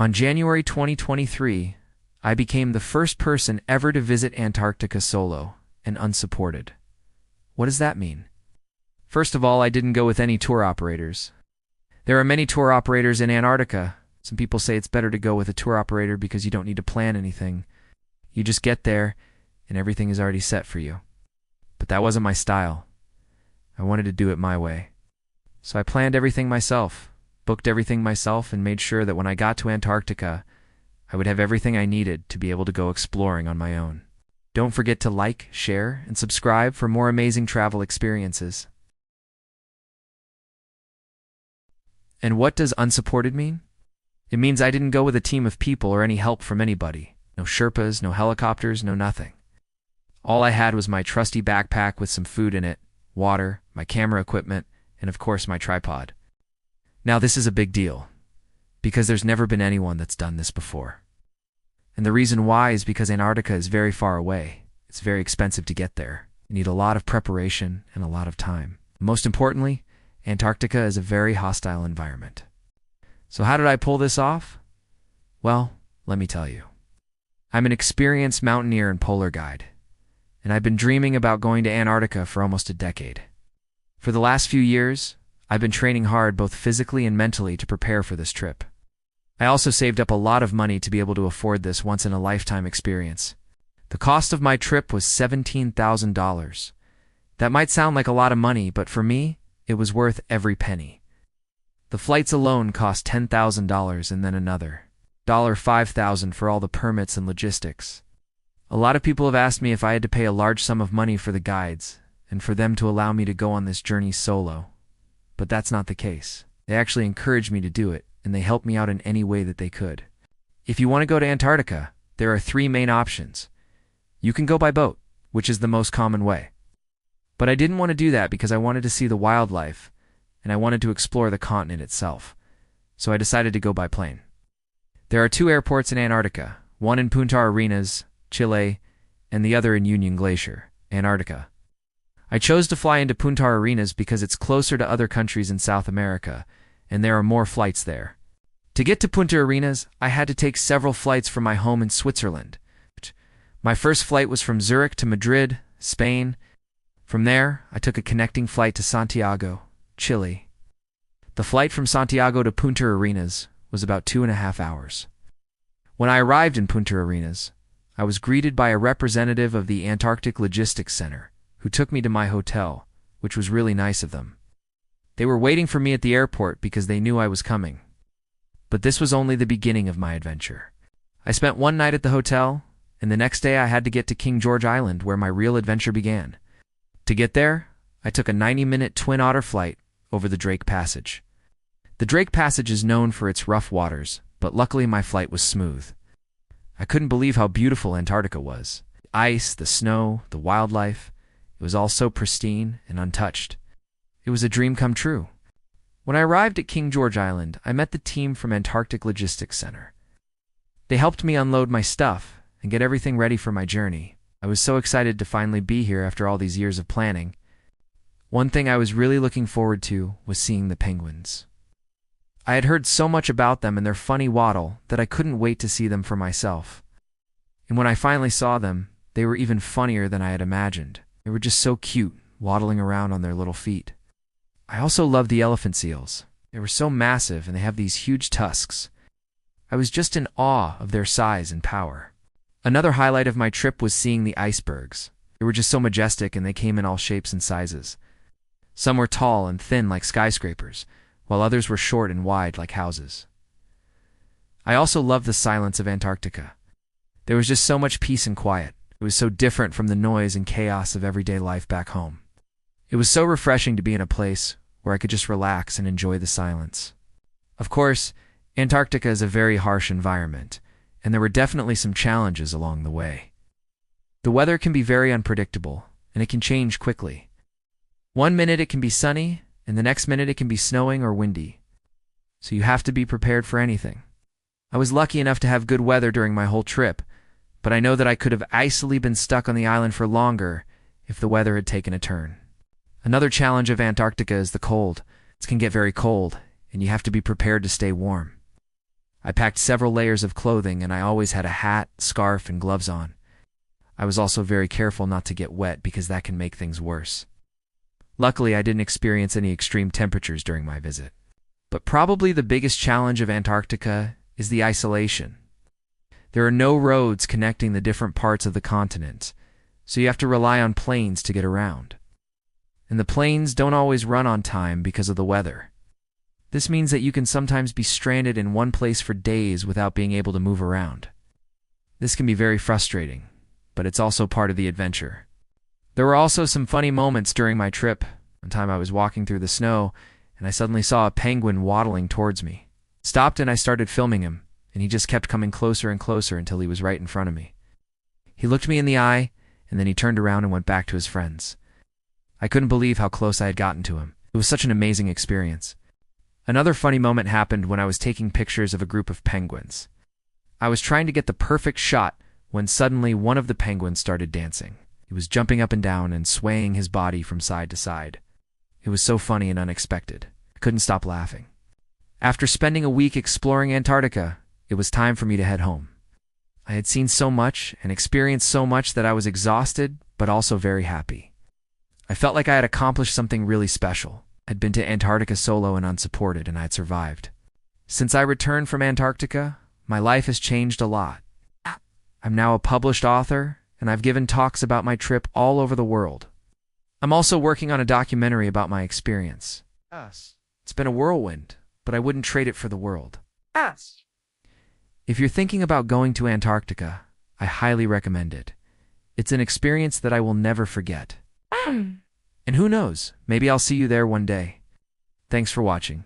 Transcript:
On January 2023, I became the first person ever to visit Antarctica solo and unsupported. What does that mean? First of all, I didn't go with any tour operators. There are many tour operators in Antarctica. Some people say it's better to go with a tour operator because you don't need to plan anything. You just get there and everything is already set for you. But that wasn't my style. I wanted to do it my way. So I planned everything myself, booked everything myself, and made sure that when I got to Antarctica, I would have everything I needed to be able to go exploring on my own. Don't forget to like, share, and subscribe for more amazing travel experiences. And what does unsupported mean? It means I didn't go with a team of people or any help from anybody. No Sherpas, no helicopters, no nothing. All I had was my trusty backpack with some food in it, water, my camera equipment, and of course my tripod. Now this is a big deal, because there's never been anyone that's done this before. And the reason why is because Antarctica is very far away. It's very expensive to get there. You need a lot of preparation and a lot of time. Most importantly, Antarctica is a very hostile environment. So how did I pull this off? Well, let me tell you. I'm an experienced mountaineer and polar guide, and I've been dreaming about going to Antarctica for almost a decade. For the last few years, I've been training hard both physically and mentally to prepare for this trip. I also saved up a lot of money to be able to afford this once-in-a-lifetime experience. The cost of my trip was $17,000. That might sound like a lot of money, but for me, it was worth every penny. The flights alone cost $10,000 and then another $5,000 for all the permits and logistics. A lot of people have asked me if I had to pay a large sum of money for the guides and for them to allow me to go on this journey solo. But that's not the case. They actually encouraged me to do it, and they helped me out in any way that they could. If you want to go to Antarctica, there are 3 main options. You can go by boat, which is the most common way. But I didn't want to do that because I wanted to see the wildlife, and I wanted to explore the continent itself. So I decided to go by plane. There are 2 airports in Antarctica, one in Punta Arenas, Chile, and the other in Union Glacier, Antarctica. I chose to fly into Punta Arenas because it's closer to other countries in South America, and there are more flights there. To get to Punta Arenas, I had to take several flights from my home in Switzerland. My first flight was from Zurich to Madrid, Spain. From there, I took a connecting flight to Santiago, Chile. The flight from Santiago to Punta Arenas was about 2.5 hours. When I arrived in Punta Arenas, I was greeted by a representative of the Antarctic Logistics Center, who took me to my hotel, which was really nice of them. They were waiting for me at the airport because they knew I was coming. But this was only the beginning of my adventure. I spent one night at the hotel, and the next day I had to get to King George Island, where my real adventure began. To get there, I took a 90-minute Twin Otter flight over the Drake Passage. The Drake Passage is known for its rough waters, but luckily my flight was smooth. I couldn't believe how beautiful Antarctica was. The ice, the snow, the wildlife, it was all so pristine and untouched. It was a dream come true. When I arrived at King George Island, I met the team from Antarctic Logistics Center. They helped me unload my stuff and get everything ready for my journey. I was so excited to finally be here after all these years of planning. One thing I was really looking forward to was seeing the penguins. I had heard so much about them and their funny waddle that I couldn't wait to see them for myself. And when I finally saw them, they were even funnier than I had imagined. They were just so cute, waddling around on their little feet. I also loved the elephant seals. They were so massive and they have these huge tusks. I was just in awe of their size and power. Another highlight of my trip was seeing the icebergs. They were just so majestic and they came in all shapes and sizes. Some were tall and thin like skyscrapers, while others were short and wide like houses. I also loved the silence of Antarctica. There was just so much peace and quiet. It was so different from the noise and chaos of everyday life back home. It was so refreshing to be in a place where I could just relax and enjoy the silence. Of course, Antarctica is a very harsh environment, and there were definitely some challenges along the way. The weather can be very unpredictable, and it can change quickly. One minute it can be sunny, and the next minute it can be snowing or windy. So you have to be prepared for anything. I was lucky enough to have good weather during my whole trip, but I know that I could have easily been stuck on the island for longer if the weather had taken a turn. Another challenge of Antarctica is the cold. It can get very cold, and you have to be prepared to stay warm. I packed several layers of clothing, and I always had a hat, scarf, and gloves on. I was also very careful not to get wet because that can make things worse. Luckily, I didn't experience any extreme temperatures during my visit. But probably the biggest challenge of Antarctica is the isolation. There are no roads connecting the different parts of the continent, so you have to rely on planes to get around. And the planes don't always run on time because of the weather. This means that you can sometimes be stranded in one place for days without being able to move around. This can be very frustrating, but it's also part of the adventure. There were also some funny moments during my trip. One time I was walking through the snow, and I suddenly saw a penguin waddling towards me. Stopped and I started filming him, and he just kept coming closer and closer until he was right in front of me. He looked me in the eye, and then he turned around and went back to his friends. I couldn't believe how close I had gotten to him. It was such an amazing experience. Another funny moment happened when I was taking pictures of a group of penguins. I was trying to get the perfect shot when suddenly one of the penguins started dancing. He was jumping up and down and swaying his body from side to side. It was so funny and unexpected. I couldn't stop laughing. After spending a week exploring Antarctica, it was time for me to head home. I had seen so much and experienced so much that I was exhausted, but also very happy. I felt like I had accomplished something really special. I'd been to Antarctica solo and unsupported, and I had survived. Since I returned from Antarctica, my life has changed a lot. I'm now a published author, and I've given talks about my trip all over the world. I'm also working on a documentary about my experience. It's been a whirlwind, but I wouldn't trade it for the world. If you're thinking about going to Antarctica, I highly recommend it. It's an experience that I will never forget. And who knows, maybe I'll see you there one day. Thanks for watching.